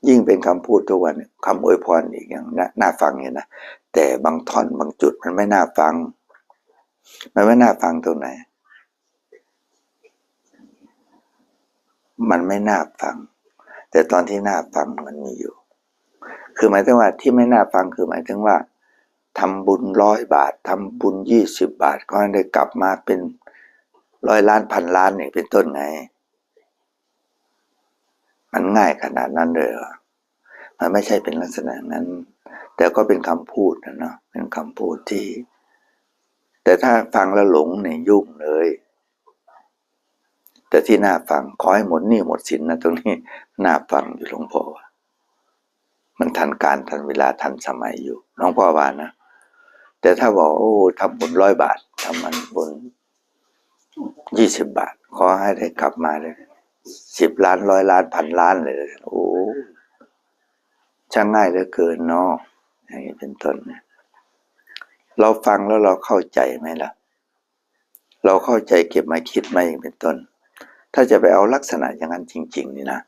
ยิ่งเป็นคำพูดทุกวันคำอวยพรอีกอย่างน่าฟังเนี่ยนะแต่บางท่อนบางจุดมันไม่น่าฟังมันไม่น่าฟังตรงไหนมันไม่น่าฟังแต่ตอนที่น่าฟังมันมีอยู่คือหมายถึงว่าที่ไม่น่าฟังคือหมายถึงว่าทำบุญ100 บาททำบุญ20 บาทก็ได้กลับมาเป็น100 ล้านพันล้านนี่เป็นต้นไงมันง่ายขนาดนั้นเลยเหรอมันไม่ใช่เป็นลักษณะนั้นแต่ก็เป็นคำพูดนะเนาะเป็นคำพูดที่แต่ถ้าฟังแล้วหลงเนี่ยยุ่งเลยแต่ที่น่าฟังขอให้หมดหนี้หมดสินนะตรงนี้น่าฟังอยู่หลวงพ่อมันทันการทันเวลาทันสมัยอยู่หลวงพ่อว่านะแต่ถ้าบอกโอ้ทำบุญ100 บาททำมันบุญ20 บาทขอให้ได้กลับมาเลย10 ล้าน100 ล้านพันล้านเลยโอ้ช่างง่ายเหลือเกินเนาะอย่างนี้เป็นต้นเนี่ยเราฟังแล้วเราเข้าใจไหมล่ะเราเข้าใจเก็บมาคิดไหมอย่างเป็นต้นถ้าจะไปเอาลักษณะอย่างนั้นจริงๆนี่นะ